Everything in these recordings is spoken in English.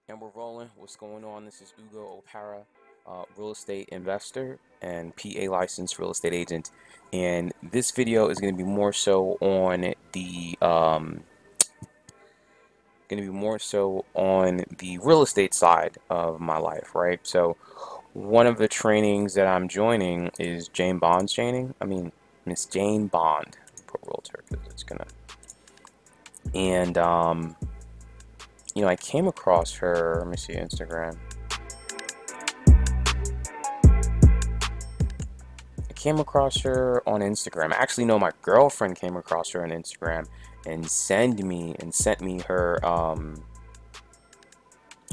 And we're rolling. What's going on? This is Ugo Opara, real estate investor and PA licensed real estate agent. And this video is going to be more so on the real estate side of my life, right? So one of the trainings that I'm joining is Jane Bond's training. I mean, Miss Jane Bond, put realtor because it's gonna. And I came across her. Let me see Instagram. Came across her on Instagram. Actually, no, my girlfriend came across her on Instagram and sent me her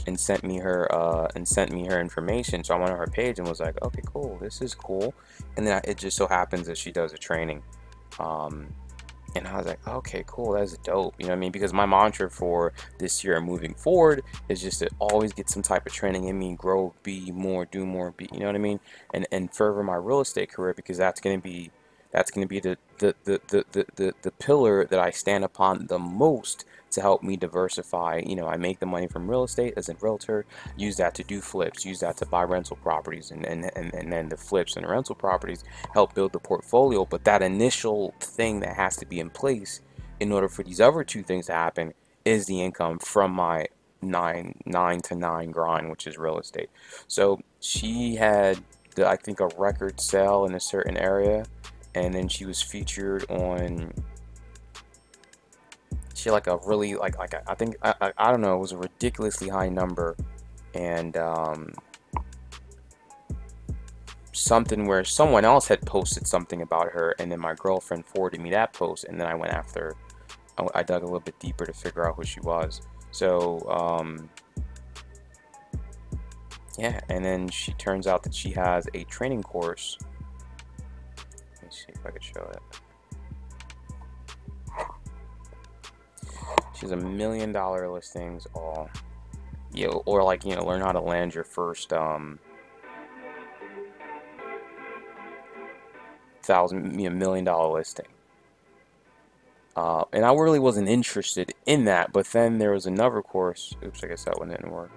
information. So I went on her page and was like, okay, cool, this is cool. And then it just so happens that she does a training. Um, and I was like, okay, cool, that's dope. You know what I mean? Because my mantra for this year and moving forward is just to always get some type of training in me, grow, be more, do more, be, you know what I mean? And further my real estate career because that's gonna be the pillar that I stand upon the most to help me diversify. I make the money from real estate as a realtor, use that to do flips, use that to buy rental properties, and then the flips and the rental properties help build the portfolio. But that initial thing that has to be in place in order for these other two things to happen is the income from my nine to nine grind, which is real estate. So she had I think a record sale in a certain area, and then she was featured on. She had like a really I think I don't know, it was a ridiculously high number, and something where someone else had posted something about her, and then my girlfriend forwarded me that post, and then I went after. I dug a little bit deeper to figure out who she was. So yeah, and then she turns out that she has a training course. Let me see if I could show it. She has $1 million listings, all or like learn how to land your first $1 million listing. And I really wasn't interested in that, but then there was another course. Oops, I guess that one didn't work.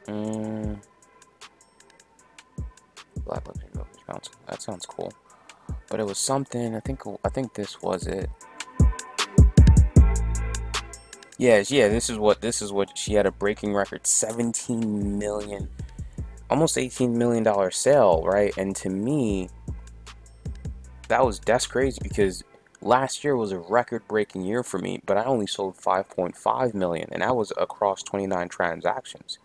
Mm, Black Luxury Brokerage Council. That sounds cool. But it was something. I think this was it. Yes, yeah. This is what she had a breaking record, 17 million, almost 18 million dollar sale, right? And to me, that's crazy because last year was a record-breaking year for me, but I only sold 5.5 million, and that was across 29 transactions,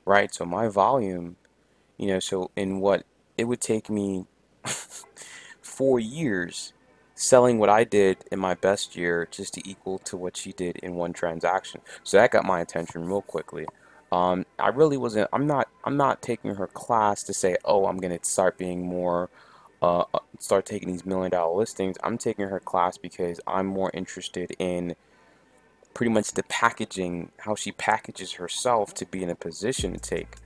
right? So my volume, so in what it would take me 4 years selling what I did in my best year just to equal to what she did in one transaction. So that got my attention real quickly. I really wasn't. I'm not taking her class to say, oh, I'm gonna start being more, start taking these $1 million listings. I'm taking her class because I'm more interested in pretty much the packaging, how she packages herself to be in a position to take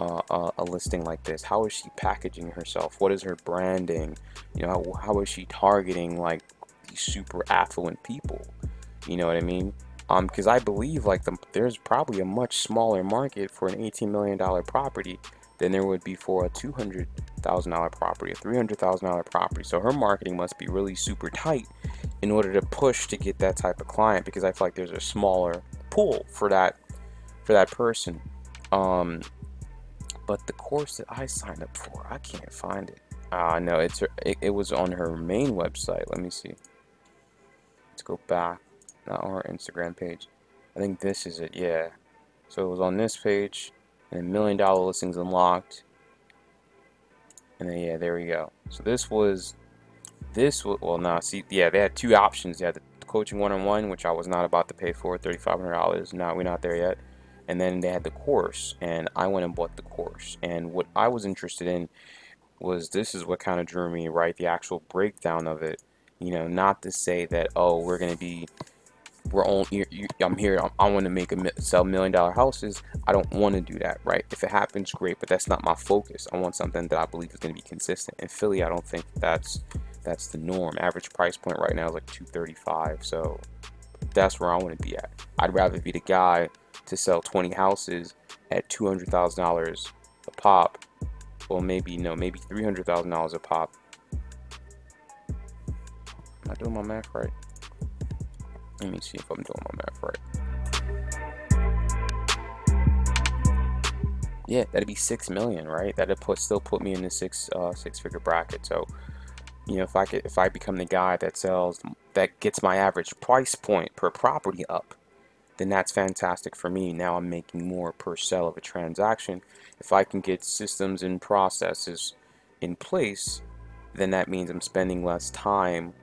a listing like this. How is she packaging herself? What is her branding? How is she targeting like these super affluent people? You know what I mean? Because I believe like there's probably a much smaller market for an $18 million property than there would be for a $200,000 property, a $300,000 property. So her marketing must be really super tight in order to push to get that type of client, because I feel like there's a smaller pool for that person. Um, but the course that I signed up for, I can't find it. No, it was on her main website. Let me see. Let's go back. Not on her Instagram page. I think this is it. Yeah. So it was on this page, and $1 million listings unlocked, and then yeah, there we go. So this was well, now see, yeah, they had two options. They had the coaching one-on-one, which I was not about to pay for, $3,500. No, we're not there yet. And then they had the course, and I went and bought the course. And what I was interested in was, this is what kind of drew me, right? The actual breakdown of it. Not to say that, oh, we're going to be I'm here. I want to sell $1 million houses. I don't want to do that, right? If it happens, great, but that's not my focus. I want something that I believe is going to be consistent. In Philly, I don't think that's the norm. Average price point right now is like 235, so that's where I want to be at. I'd rather be the guy to sell 20 houses at $200,000 a pop, well, maybe no, maybe $300,000 a pop. Am I doing my math right? Let me see if I'm doing my math right. Yeah, that'd be 6 million, right? That'd still put me in the six-figure bracket. So, if I become the guy that gets my average price point per property up, then that's fantastic for me. Now I'm making more per sale of a transaction. If I can get systems and processes in place, then that means I'm spending less time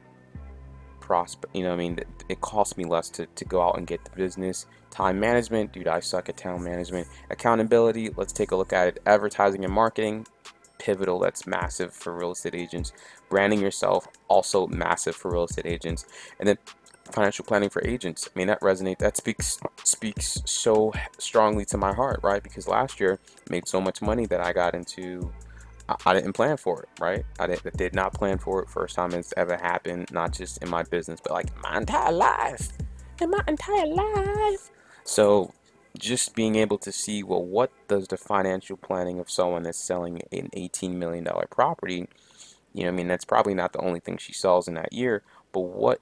what I mean, it costs me less to go out and get the business. Time management, dude, I suck at time management. Accountability, let's take a look at it. Advertising and marketing, pivotal, that's massive for real estate agents. Branding yourself, also massive for real estate agents. And then financial planning for agents, I mean, that speaks so strongly to my heart, right? Because last year I made so much money that I didn't plan for it, right? I did not plan for it. First time it's ever happened, not just in my business, but like my entire life. In my entire life. So just being able to see, well, what does the financial planning of someone that's selling an $18 million property, I mean, that's probably not the only thing she sells in that year, but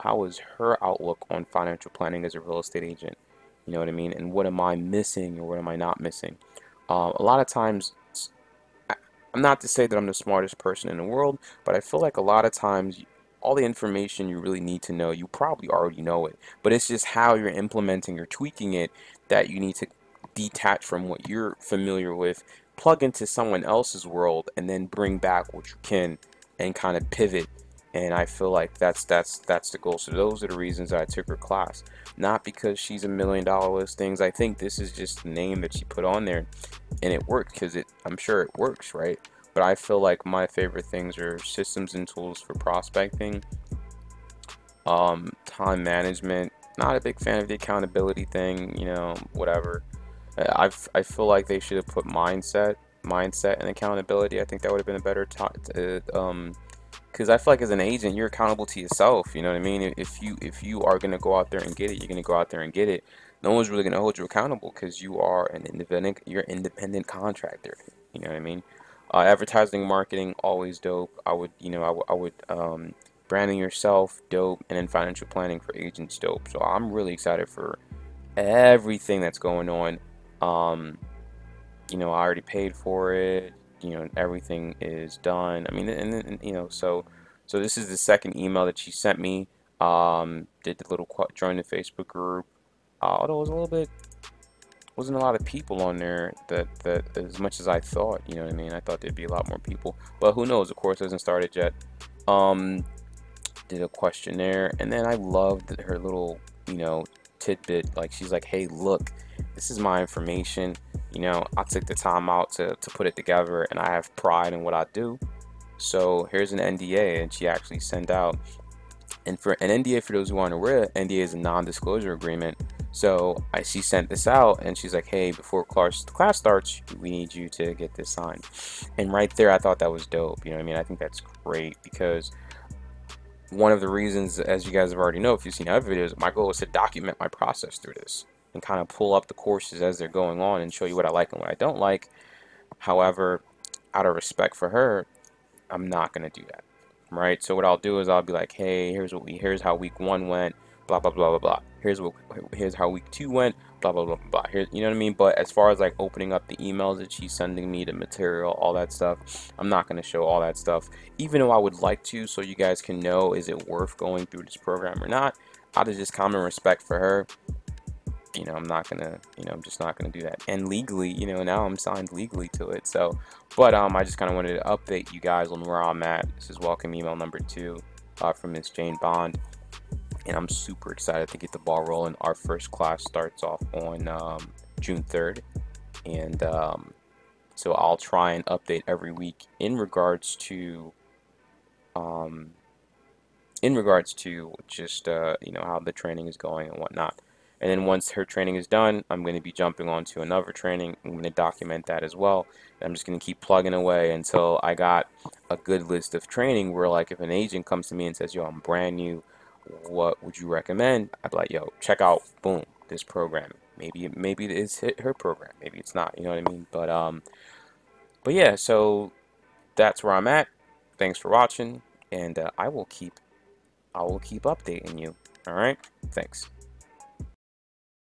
how is her outlook on financial planning as a real estate agent? You know what I mean? And what am I missing or what am I not missing? A lot of times, I'm not to say that I'm the smartest person in the world, but I feel like a lot of times all the information you really need to know, you probably already know it. But it's just how you're implementing or tweaking it that you need to detach from what you're familiar with, plug into someone else's world, and then bring back what you can and kind of pivot. And I feel like that's the goal. So those are the reasons I took her class. Not because she's $1 million listings. I think this is just the name that she put on there, and it worked because I'm sure it works, right? But I feel like my favorite things are systems and tools for prospecting, time management. Not a big fan of the accountability thing, whatever. I feel like they should have put mindset and accountability. I think that would have been a better because I feel like as an agent, you're accountable to yourself. You know what I mean? If you are gonna go out there and get it, you're gonna go out there and get it. No one's really gonna hold you accountable because you're an independent contractor. You know what I mean? Advertising, marketing, always dope. Branding yourself, dope, and then financial planning for agents, dope. So I'm really excited for everything that's going on. Um, I already paid for it. Everything is done. I mean, so this is the second email that she sent me. Did the little join the Facebook group. Although it was a little bit, wasn't a lot of people on there that as much as I thought. You know what I mean? I thought there'd be a lot more people, but who knows? Of course, it hasn't started yet. Um, did a questionnaire, and then I loved her little, tidbit. Like she's like, "Hey, look, this is my information. I took the time out to put it together, and I have pride in what I do. So here's an NDA," and she actually sent out. And for an NDA, for those who aren't aware, NDA is a non-disclosure agreement. So she sent this out, and she's like, "Hey, before class starts, we need you to get this signed." And right there, I thought that was dope. You know what I mean? I think that's great because one of the reasons, as you guys have already know, if you've seen other videos, my goal is to document my process through this and kind of pull up the courses as they're going on and show you what I like and what I don't like. However, out of respect for her, I'm not gonna do that, right? So what I'll do is I'll be like, "Hey, here's how week 1 went, blah blah blah blah blah. Here's how week 2 went, blah blah blah blah. Here, you know what I mean?" But as far as like opening up the emails that she's sending me, the material, all that stuff, I'm not gonna show all that stuff, even though I would like to, so you guys can know, is it worth going through this program or not? Out of just common respect for her, I'm not gonna, I'm just not gonna do that. And legally, now I'm signed legally to it. So, but I just kind of wanted to update you guys on where I'm at. This is welcome email number 2 from Miss Jane Bond, and I'm super excited to get the ball rolling. Our first class starts off on June 3rd, and so I'll try and update every week in regards to in regards to just you know, how the training is going and whatnot. And then once her training is done, I'm going to be jumping on to another training. I'm going to document that as well. And I'm just going to keep plugging away until I got a good list of training where, like, if an agent comes to me and says, yo, I'm brand new, what would you recommend? I'd be like, yo, check out, boom, this program. Maybe it is her program. Maybe it's not. You know what I mean? But yeah, so that's where I'm at. Thanks for watching, and I will keep updating you. All right? Thanks.